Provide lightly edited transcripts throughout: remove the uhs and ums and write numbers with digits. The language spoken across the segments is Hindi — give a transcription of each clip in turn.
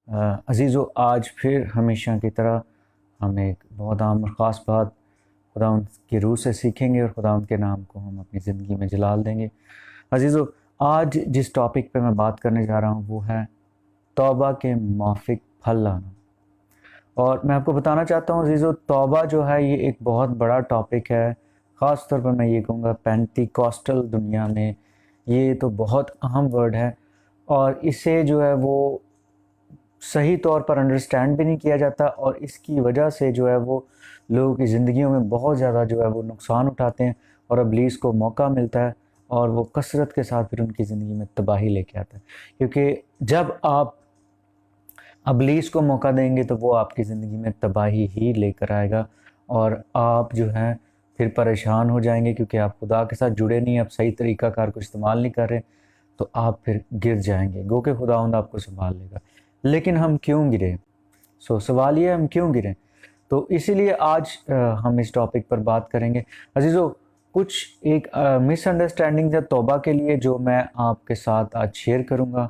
अज़ीज़ो, आज फिर हमेशा की तरह हम एक बहुत आम और ख़ास बात खुदावंद की रूह से सीखेंगे और खुदावंद के नाम को हम अपनी ज़िंदगी में जलाल देंगे। अज़ीज़ो, आज जिस टॉपिक पे मैं बात करने जा रहा हूँ वो है तौबा के माफ़िक फल लाना। और मैं आपको बताना चाहता हूँ अज़ीज़ो, तौबा जो है ये एक बहुत बड़ा टॉपिक है। ख़ास तौर पर मैं ये कहूँगा पेंटिकॉस्टल दुनिया में ये तो बहुत अहम वर्ड है और इसे जो है वो सही तौर पर अंडरस्टैंड भी नहीं किया जाता और इसकी वजह से जो है वो लोगों की ज़िंदगियों में बहुत ज़्यादा जो है वो नुकसान उठाते हैं और इब्लीस को मौका मिलता है और वो कसरत के साथ फिर उनकी ज़िंदगी में तबाही लेके आता है। क्योंकि जब आप इब्लीस को मौका देंगे तो वो आपकी ज़िंदगी में तबाही ही लेकर आएगा और आप जो हैं फिर परेशान हो जाएंगे, क्योंकि आप खुदा के साथ जुड़े नहीं, आप सही तरीक़ाकार को इस्तेमाल नहीं कर रहे, तो आप फिर गिर जाएंगे। गो के खुदावंद आपको संभाल लेगा। लेकिन हम क्यों गिरे? सवाल ये है, हम क्यों गिरे? तो इसीलिए आज हम इस टॉपिक पर बात करेंगे। अजीज़ों, कुछ एक मिसअंडरस्टैंडिंग है तौबा के लिए जो मैं आपके साथ आज शेयर करूंगा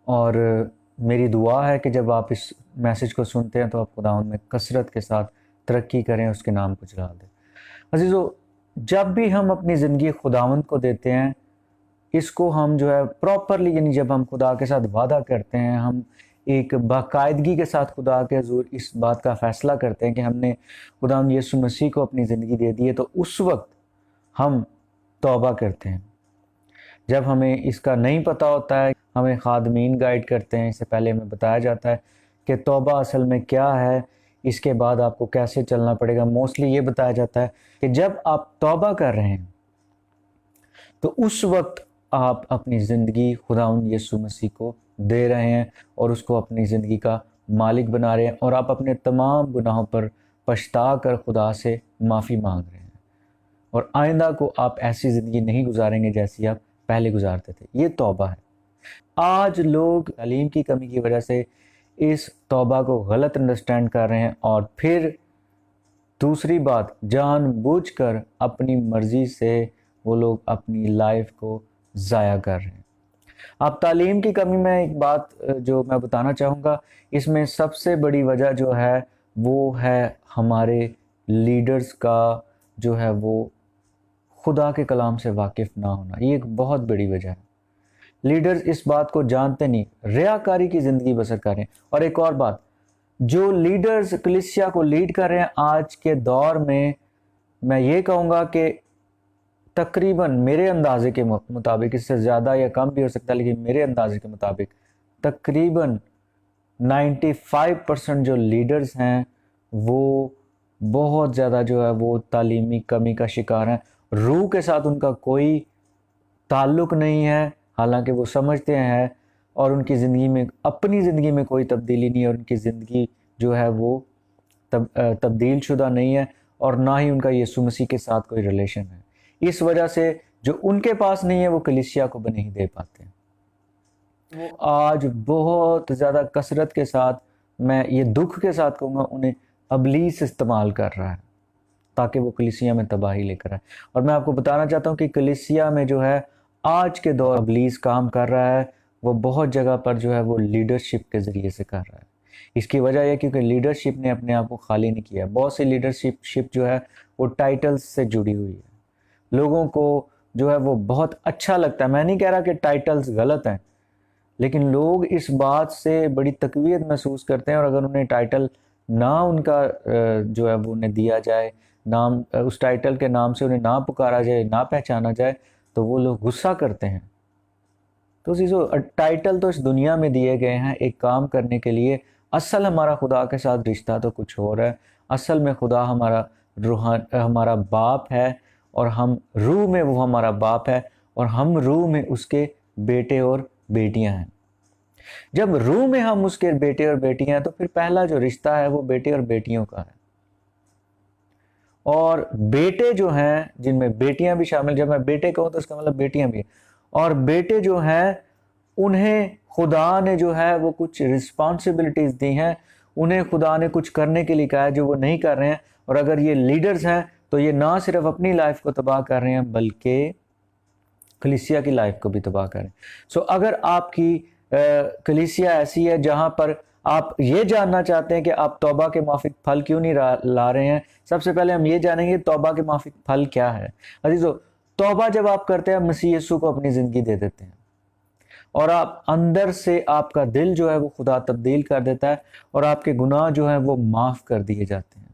और मेरी दुआ है कि जब आप इस मैसेज को सुनते हैं तो आप खुदावंद में कसरत के साथ तरक्की करें, उसके नाम को जला दें। अजीज़ों, जब भी हम अपनी ज़िंदगी खुदावंद को देते हैं, इसको हम जो है प्रॉपरली, यानी जब हम खुदा के साथ वादा करते हैं, हम एक बाकायदगी के साथ खुदा के हुज़ूर इस बात का फ़ैसला करते हैं कि हमने खुदावंद यीशु मसीह को अपनी ज़िंदगी दे दी है, तो उस वक्त हम तौबा करते हैं। जब हमें इसका नहीं पता होता है, हमें खादमीन गाइड करते हैं, इससे पहले हमें बताया जाता है कि तौबा असल में क्या है, इसके बाद आपको कैसे चलना पड़ेगा। मोस्टली ये बताया जाता है कि जब आप तौबा कर रहे हैं तो उस वक्त आप अपनी ज़िंदगी खुदावंद यीशु मसीह को दे रहे हैं और उसको अपनी ज़िंदगी का मालिक बना रहे हैं और आप अपने तमाम गुनाहों पर पछता कर खुदा से माफ़ी मांग रहे हैं और आइंदा को आप ऐसी ज़िंदगी नहीं गुजारेंगे जैसी आप पहले गुजारते थे। ये तौबा है। आज लोग तालीम की कमी की वजह से इस तौबा को गलत अंडरस्टैंड कर रहे हैं और फिर दूसरी बात, जानबूझकर अपनी मर्ज़ी से वो लोग अपनी लाइफ को ज़ाया कर रहे हैं। अब तालीम की कमी में एक बात जो मैं बताना चाहूँगा, इसमें सबसे बड़ी वजह जो है वो है हमारे लीडर्स का जो है वो खुदा के कलाम से वाकिफ़ ना होना। ये एक बहुत बड़ी वजह है। लीडर्स इस बात को जानते नहीं, रियाकारी की ज़िंदगी बसर कर रहे हैं। और एक और बात, जो लीडर्स कलीसिया को लीड कर रहे हैं आज के दौर में, मैं ये कहूँगा कि तकरीबन मेरे अंदाजे के मुताबिक, इससे ज़्यादा या कम भी हो सकता है, लेकिन मेरे अंदाजे के मुताबिक तकरीबन 95% जो लीडर्स हैं वो बहुत ज़्यादा जो है वो तालीमी कमी का शिकार हैं। रूह के साथ उनका कोई ताल्लुक़ नहीं है, हालांकि वो समझते हैं, और उनकी ज़िंदगी में, अपनी ज़िंदगी में कोई तब्दीली नहीं है, और उनकी ज़िंदगी जो है वो तब्दील शुदा नहीं है और ना ही उनका यीशु मसीह के साथ कोई रिलेशन है। इस वजह से जो उनके पास नहीं है वो कलीसिया को भी नहीं दे पाते। वो आज बहुत ज़्यादा कसरत के साथ, मैं ये दुख के साथ कहूँगा, उन्हें इब्लीस इस्तेमाल कर रहा है ताकि वो कलीसिया में तबाही लेकर आए। और मैं आपको बताना चाहता हूँ कि कलीसिया में जो है आज के दौर इब्लीस काम कर रहा है, वो बहुत जगह पर जो है वो लीडरशिप के ज़रिए से कर रहा है। इसकी वजह यह क्योंकि लीडरशिप ने अपने आप को खाली नहीं किया। बहुत सी लीडरशिप जो है वो टाइटल्स से जुड़ी हुई है। लोगों को जो है वो बहुत अच्छा लगता है। मैं नहीं कह रहा कि टाइटल्स गलत हैं, लेकिन लोग इस बात से बड़ी तकवीत महसूस करते हैं और अगर उन्हें टाइटल ना उनका जो है वो उन्हें दिया जाए, नाम उस टाइटल के नाम से उन्हें ना पुकारा जाए, ना पहचाना जाए, तो वो लोग गुस्सा करते हैं। तो चीज़ों, टाइटल तो इस दुनिया में दिए गए हैं एक काम करने के लिए। असल हमारा खुदा के साथ रिश्ता तो कुछ और है। असल में खुदा हमारा बाप है और हम रूह में वो हमारा बाप है और हम रूह में उसके बेटे और बेटियां हैं। जब रूह में हम उसके बेटे और बेटियां हैं तो फिर पहला जो रिश्ता है वो बेटे और बेटियों का है। और बेटे जो हैं, जिनमें बेटियां भी शामिल, जब मैं बेटे कहूँ तो इसका मतलब बेटियां भी, और बेटे जो हैं उन्हें खुदा ने जो है वो कुछ रिस्पॉन्सिबिलिटीज़ दी हैं, उन्हें खुदा ने कुछ करने के लिए कहा है जो वो नहीं कर रहे हैं। और अगर ये लीडर्स हैं तो ये ना सिर्फ अपनी लाइफ को तबाह कर रहे हैं बल्कि कलीसिया की लाइफ को भी तबाह कर रहे हैं। सो अगर आपकी कलीसिया ऐसी है जहाँ पर आप ये जानना चाहते हैं कि आप तौबा के माफिक फल क्यों नहीं ला रहे हैं, सबसे पहले हम ये जानेंगे तौबा के माफिक फल क्या है। अजीजों, तौबा जब आप करते हैं मसीह यीशु को अपनी ज़िंदगी दे देते हैं और आप अंदर से आपका दिल जो है वो खुदा तब्दील कर देता है और आपके गुनाह जो है वो माफ़ कर दिए जाते हैं।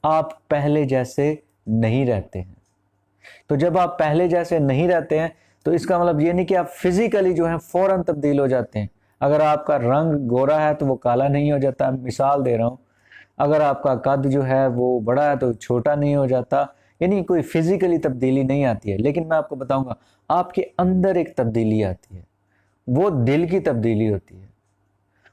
आप पहले जैसे नहीं रहते हैं। तो जब आप पहले जैसे नहीं रहते हैं तो इसका मतलब ये नहीं कि आप फिजिकली जो है फ़ौरन तब्दील हो जाते हैं। अगर आपका रंग गोरा है तो वो काला नहीं हो जाता। मिसाल दे रहा हूँ, अगर आपका कद जो है वो बड़ा है तो छोटा नहीं हो जाता। यानी कोई फिजिकली तब्दीली नहीं आती है, लेकिन मैं आपको बताऊंगा आपके अंदर एक तब्दीली आती है, वो दिल की तब्दीली होती है।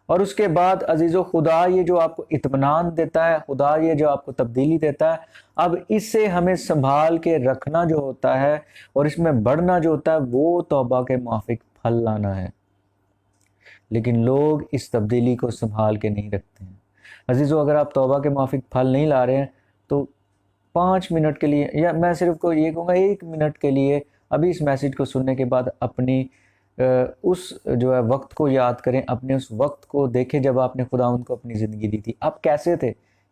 और उसके बाद अजीज़ों, खुदा ये जो आपको इत्मीनान देता है, खुदा ये जो आपको तब्दीली देता है, अब इससे हमें संभाल के रखना जो होता है और इसमें बढ़ना जो होता है वो तौबा के माफिक फल लाना है। लेकिन लोग इस तब्दीली को संभाल के नहीं रखते हैं। अजीज़ों, अगर आप तौबा के माफिक फल नहीं ला रहे हैं तो 5 मिनट के लिए, या मैं सिर्फ को ये कहूँगा 1 मिनट के लिए अभी इस मैसेज को सुनने के बाद अपनी उस जो है वक्त को याद करें, अपने उस वक्त को देखें जब आपने खुदावंद को अपनी ज़िंदगी दी थी। आप कैसे थे,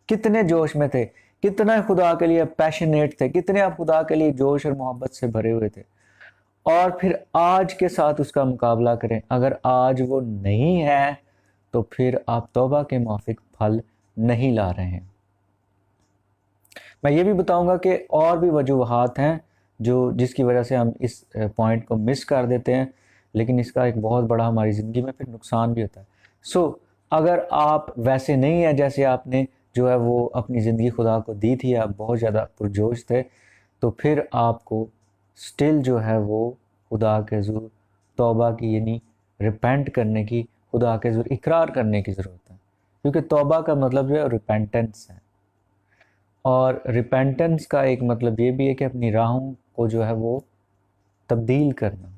कितने जोश में थे, कितना खुदा के लिए पैशनेट थे, कितने आप खुदा के लिए जोश और मोहब्बत से भरे हुए थे। और फिर आज के साथ उसका मुकाबला करें। अगर आज वो नहीं है तो फिर आप तौबा के माफिक फल नहीं ला रहे हैं। मैं ये भी बताऊंगा कि और भी वजूहात हैं जिसकी वजह से हम इस पॉइंट को मिस कर देते हैं, लेकिन इसका एक बहुत बड़ा हमारी ज़िंदगी में फिर नुकसान भी होता है। अगर आप वैसे नहीं हैं जैसे आपने जो है वो अपनी ज़िंदगी खुदा को दी थी, आप बहुत ज़्यादा पुरजोश थे, तो फिर आपको स्टिल जो है वो खुदा के ज़रूर तौबा की, यानी रिपेंट करने की, खुदा के ज़रूर इकरार करने की ज़रूरत है। क्योंकि तौबा का मतलब जो है रिपेंटेंस है, और रिपेंटेंस का एक मतलब ये भी है कि अपनी राहों को जो है वो तब्दील करना।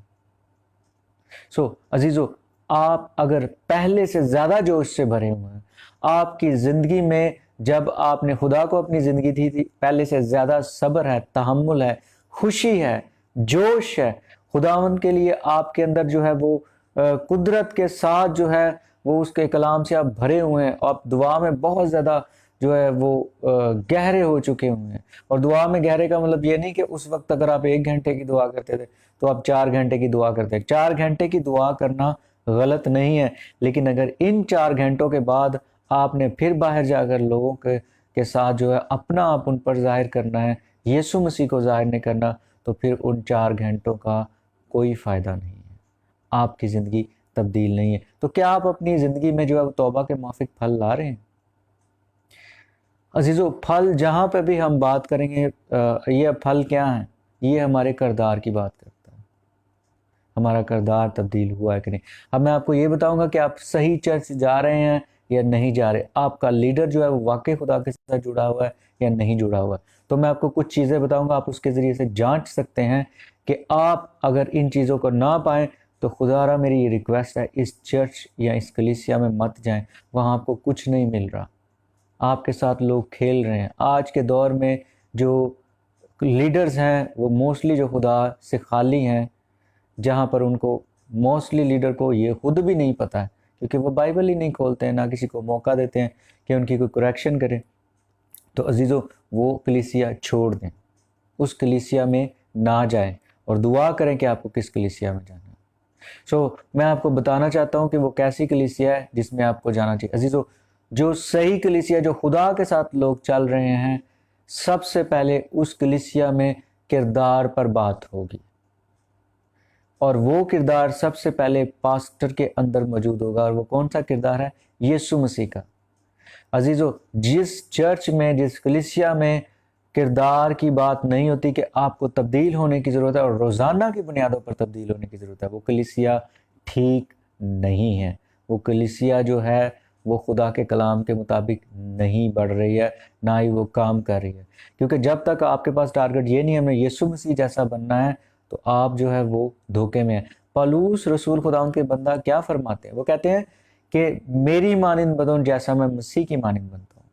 अजीज़ों, आप अगर पहले से ज़्यादा जोश से भरे हुए हैं, आपकी ज़िंदगी में जब आपने खुदा को अपनी ज़िंदगी दी थी पहले से ज़्यादा सब्र है, तहम्मुल है, खुशी है, जोश है, खुदावंद के लिए आपके अंदर जो है वो कुदरत के साथ जो है वो उसके कलाम से आप भरे हुए हैं, आप दुआ में बहुत ज़्यादा जो है वो गहरे हो चुके हुए हैं। और दुआ में गहरे का मतलब ये नहीं कि उस वक्त अगर आप 1 घंटे की दुआ करते थे तो आप 4 घंटे की दुआ करते हैं। 4 घंटे की दुआ करना गलत नहीं है, लेकिन अगर इन 4 घंटों के बाद आपने फिर बाहर जाकर लोगों के साथ जो है अपना आप उन पर जाहिर करना है, यीशु मसीह को जाहिर नहीं करना, तो फिर उन 4 घंटों का कोई फ़ायदा नहीं है, आपकी ज़िंदगी तब्दील नहीं है। तो क्या आप अपनी ज़िंदगी में जो है तौबा के माफिक फल ला रहे हैं? अजीज़ों, फल जहाँ पे भी हम बात करेंगे, ये फल क्या हैं? ये हमारे किरदार की बात करता है, हमारा किरदार तब्दील हुआ है कि नहीं। अब मैं आपको ये बताऊंगा कि आप सही चर्च जा रहे हैं या नहीं जा रहे, आपका लीडर जो है वो वाकई खुदा के साथ जुड़ा हुआ है या नहीं जुड़ा हुआ है। तो मैं आपको कुछ चीज़ें बताऊंगा, आप उसके ज़रिए से जांच सकते हैं कि आप अगर इन चीज़ों को ना पाएँ तो खुदारा मेरी ये रिक्वेस्ट है, इस चर्च या इस कलीसिया में मत जाएं, वहाँ आपको कुछ नहीं मिल रहा, आपके साथ लोग खेल रहे हैं। आज के दौर में जो लीडर्स हैं वो मोस्टली जो खुदा से खाली हैं, जहाँ पर उनको मोस्टली लीडर को ये खुद भी नहीं पता है, क्योंकि वो बाइबल ही नहीं खोलते हैं, ना किसी को मौका देते हैं कि उनकी कोई करेक्शन करे। तो अजीज़ों, वो कलीसिया छोड़ दें, उस कलीसिया में ना जाएं और दुआ करें कि आपको किस कलीसिया में जाना है। मैं आपको बताना चाहता हूँ कि वो कैसी कलीसिया है जिसमें आपको जाना चाहिए। अजीज़ों, जो सही कलीसिया, जो खुदा के साथ लोग चल रहे हैं, सबसे पहले उस कलीसिया में किरदार पर बात होगी, और वो किरदार सबसे पहले पास्टर के अंदर मौजूद होगा। और वो कौन सा किरदार है? यीशु मसीह का। अजीज़ों, जिस चर्च में, जिस कलीसिया में किरदार की बात नहीं होती कि आपको तब्दील होने की ज़रूरत है और रोज़ाना की बुनियादों पर तब्दील होने की ज़रूरत है, वो कलीसिया ठीक नहीं है। वो कलीसिया जो है वो खुदा के कलाम के मुताबिक नहीं बढ़ रही है, ना ही वो काम कर रही है। क्योंकि जब तक आपके पास टारगेट ये नहीं है हमें यीशु मसीह जैसा बनना है, तो आप जो है वो धोखे में है। पौलुस रसूल खुदावंद के बंदा क्या फरमाते हैं? वो कहते हैं कि मेरी मानिंद बनो जैसा मैं मसीह की मानिंद बनता हूँ।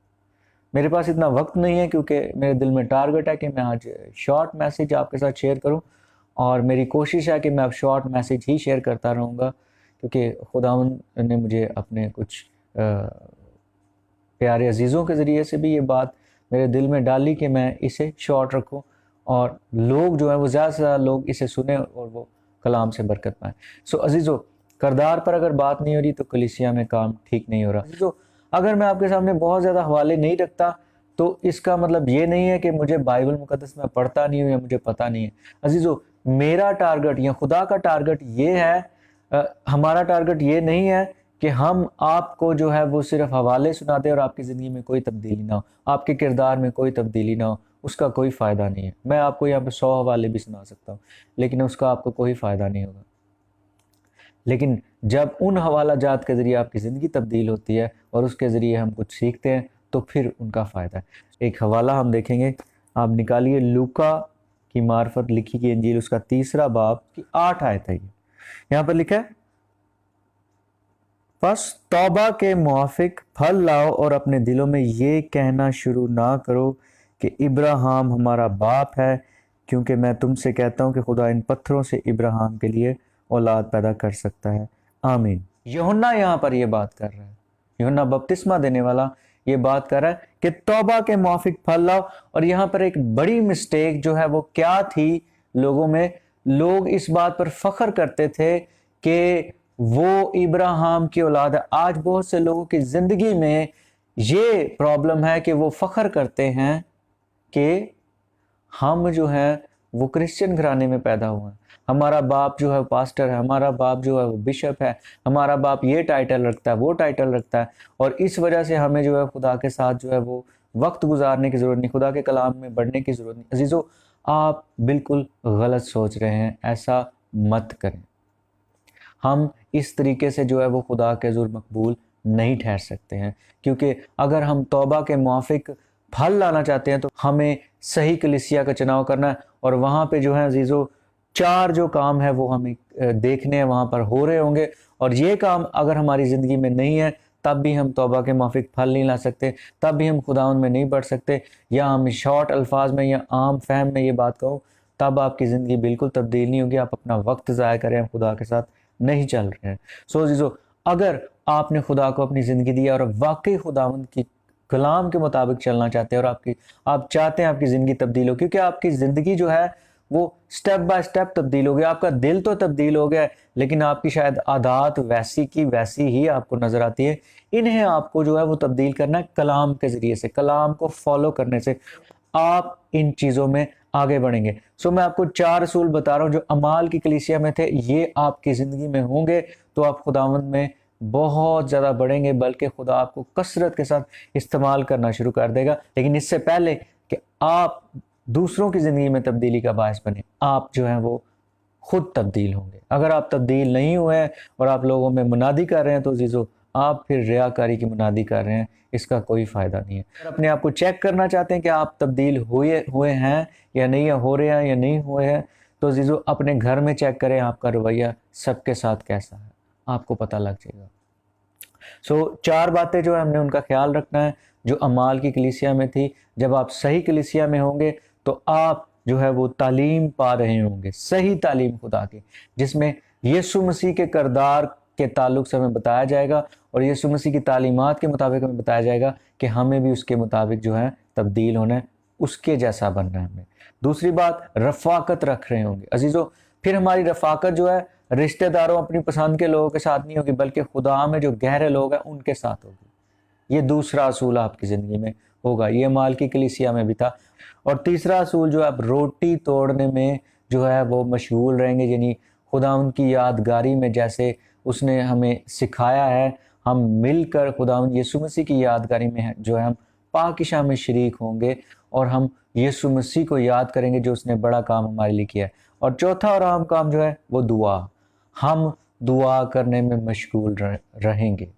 मेरे पास इतना वक्त नहीं है, क्योंकि मेरे दिल में टारगेट है कि मैं आज शॉर्ट मैसेज आपके साथ शेयर करूं, और मेरी कोशिश है कि मैं अब शॉर्ट मैसेज ही शेयर करता रहूँगा, क्योंकि खुदावंद ने मुझे अपने कुछ प्यारे अजीज़ों के ज़रिए से भी ये बात मेरे दिल में डाली कि मैं इसे शॉर्ट रखूं और लोग जो है वो ज़्यादा से ज़्यादा लोग इसे सुने और वो कलाम से बरकत पाएँ। सो अजीज़ों, किरदार पर अगर बात नहीं हो रही तो कलीसिया में काम ठीक नहीं हो रहा। अजीज़ों, अगर मैं आपके सामने बहुत ज़्यादा हवाले नहीं रखता तो इसका मतलब ये नहीं है कि मुझे बाइबल मुकद्दस में पढ़ता नहीं हूँ या मुझे पता नहीं है। अजीज़ों, मेरा टारगेट या खुदा का टारगेट ये है, हमारा टारगेट ये नहीं है कि हम आपको जो है वो सिर्फ हवाले सुना दें और आपकी ज़िंदगी में कोई तब्दीली ना हो, आपके किरदार में कोई तब्दीली ना हो, उसका कोई फ़ायदा नहीं है। मैं आपको यहाँ पे 100 हवाले भी सुना सकता हूँ, लेकिन उसका आपको कोई फ़ायदा नहीं होगा। लेकिन जब उन हवाला जात के ज़रिए आपकी ज़िंदगी तब्दील होती है और उसके ज़रिए हम कुछ सीखते हैं तो फिर उनका फ़ायदा है। एक हवाला हम देखेंगे, आप निकालिए, लूका की मार्फत लिखी गई इंजील, उसका 3 बाब की 8 आयत है। यहाँ पर लिखा है, बस तौबा के मुआफिक फल लाओ और अपने दिलों में ये कहना शुरू ना करो कि इब्राहिम हमारा बाप है, क्योंकि मैं तुमसे कहता हूँ कि खुदा इन पत्थरों से इब्राहिम के लिए औलाद पैदा कर सकता है। आमीन। यूहन्ना यहाँ पर ये बात कर रहा है, यूहन्ना बपतिस्मा देने वाला ये बात कर रहा है कि तौबा के मुआफिक फल लाओ। और यहाँ पर एक बड़ी मिस्टेक जो है वो क्या थी लोगों में, लोग इस बात पर फख्र करते थे कि वो इब्राहिम की औलाद है। आज बहुत से लोगों की जिंदगी में ये प्रॉब्लम है कि वो फख्र करते हैं कि हम जो है वो क्रिश्चियन घराने में पैदा हुए हैं, हमारा बाप जो है पास्टर है, हमारा बाप जो है वो बिशप है, हमारा बाप ये टाइटल रखता है, वो टाइटल रखता है, और इस वजह से हमें जो है खुदा के साथ जो है वो वक्त गुजारने की ज़रूरत नहीं, खुदा के कलाम में बढ़ने की ज़रूरत नहीं। अजीज़ों, आप बिल्कुल गलत सोच रहे हैं, ऐसा मत करें। हम इस तरीके से जो है वो खुदा के हुज़ूर मकबूल नहीं ठहर सकते हैं, क्योंकि अगर हम तौबा के मुआफिक फल लाना चाहते हैं तो हमें सही कलीसिया का चुनाव करना है। और वहाँ पे जो है अजीज़ों, 4 जो काम है वो हमें देखने हैं, वहाँ पर हो रहे होंगे, और ये काम अगर हमारी ज़िंदगी में नहीं है तब भी हम तौबा के मुआफिक फल नहीं ला सकते, तब भी हम खुदावन में नहीं बढ़ सकते। या हम शॉर्ट अल्फाज में या आम फहम में ये बात कहूँ, तब आपकी ज़िंदगी बिल्कुल तब्दील नहीं होगी, आप अपना वक्त ज़ाया करें, हम खुदा के साथ नहीं चल रहे हैं। सो अजीज़ों, अगर आपने खुदा को अपनी ज़िंदगी दी और वाकई खुदावंद की कलाम के मुताबिक चलना चाहते हैं और आप चाहते हैं आपकी ज़िंदगी तब्दील हो, क्योंकि आपकी ज़िंदगी जो है वो स्टेप बाय स्टेप तब्दील हो गया, आपका दिल तो तब्दील हो गया है, लेकिन आपकी शायद आदत वैसी की वैसी ही आपको नज़र आती है। इन्हें आपको जो है वो तब्दील करना है कलाम के ज़रिए से, कलाम को फॉलो करने से आप इन चीज़ों में आगे बढ़ेंगे। सो मैं आपको 4 असूल बता रहा हूँ जो अमाल की कलीसिया में थे, ये आपकी ज़िंदगी में होंगे तो आप खुदावंद में बहुत ज़्यादा बढ़ेंगे, बल्कि खुदा आपको कसरत के साथ इस्तेमाल करना शुरू कर देगा। लेकिन इससे पहले कि आप दूसरों की ज़िंदगी में तब्दीली का बायस बने, आप जो है वो खुद तब्दील होंगे। अगर आप तब्दील नहीं हुए हैं और आप लोगों में मुनादी कर रहे हैं तो अजीज़ों, आप फिर रियाकारी की मुनादी कर रहे हैं, इसका कोई फ़ायदा नहीं है। अगर अपने आप को चेक करना चाहते हैं कि आप तब्दील हुए हैं या नहीं, या हो रहे हैं या नहीं हुए हैं, तो अजीज़ों अपने घर में चेक करें आपका रवैया सबके साथ कैसा है, आपको पता लग जाएगा। सो 4 बातें जो है हमने उनका ख्याल रखना है जो अमाल की कलीसिया में थी। जब आप सही कलीसिया में होंगे तो आप जो है वो तालीम पा रहे होंगे, सही तालीम खुदा की, जिसमें यीशु मसीह के किरदार के ताल्लुक से हमें बताया जाएगा और यीशु मसीह की तालीमात के मुताबिक हमें बताया जाएगा कि हमें भी उसके मुताबिक जो है तब्दील होना है, उसके जैसा बनना है हमें। दूसरी बात, रफ़ाकत रख रहे होंगे अजीज़ों। फिर हमारी रफ़ाकत जो है रिश्तेदारों, अपनी पसंद के लोगों के साथ नहीं होगी, बल्कि खुदा में जो गहरे लोग हैं उनके साथ होगी। ये दूसरा असूल आपकी ज़िंदगी में होगा, ये माल की कलीसिया में भी था। और तीसरा असूल जो है, आप रोटी तोड़ने में जो है वो मशगूल रहेंगे, यानी खुदा उनकी यादगारी में जैसे उसने हमें सिखाया है, हम मिलकर खुदा यीशु मसीह की यादगारी में जो है हम पाकिशा में शरीक होंगे और हम यीशु मसीह को याद करेंगे जो उसने बड़ा काम हमारे लिए किया है। और चौथा और अहम काम जो है वो दुआ, हम दुआ करने में मशगूल रहेंगे,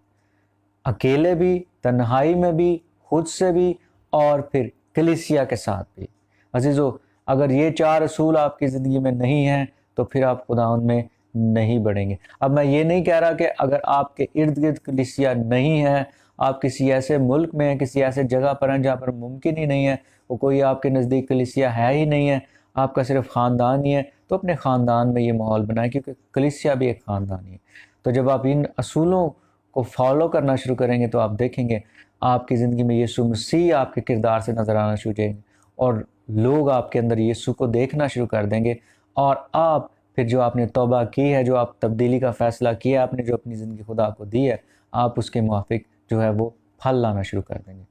अकेले भी, तन्हाई में भी, खुद से भी और फिर कलीसिया के साथ भी। अजीज़ों, अगर ये 4 असूल आपकी ज़िंदगी में नहीं हैं तो फिर आप खुदावंद में नहीं बढ़ेंगे। अब मैं ये नहीं कह रहा कि अगर आपके इर्द गिर्द कलीसिया नहीं है, आप किसी ऐसे मुल्क में हैं, किसी ऐसे जगह पर हैं जहाँ पर मुमकिन ही नहीं है, वो कोई आपके नज़दीक कलीसिया है ही नहीं है, आपका सिर्फ ख़ानदान ही है, तो अपने ख़ानदान में ये माहौल बनाएं, क्योंकि कलीसिया भी एक ख़ानदान ही है। तो जब आप इन असूलों को फॉलो करना शुरू करेंगे तो आप देखेंगे आपकी ज़िंदगी में यीशु मसीह आपके किरदार से नज़र आना शुरू होंगे और लोग आपके अंदर यीशु को देखना शुरू कर देंगे। और आप फिर जो आपने तौबा की है, जो आप तब्दीली का फ़ैसला किया, आपने जो अपनी ज़िंदगी खुदा को दी है, आप उसके मुआफ़िक जो है वो फल लाना शुरू कर देंगे।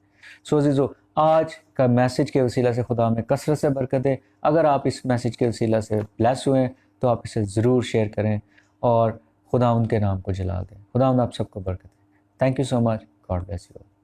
सो अज़ीज़ो, आज का मैसेज के वसीला से खुदा हमें कसरत से बरकत दे। अगर आप इस मैसेज के वसीला से ब्लेस हुए तो आप इसे ज़रूर शेयर करें और खुदा उनके नाम को जला दें। खुदा आप सबको बरकत दे। Thank you so much. God bless you.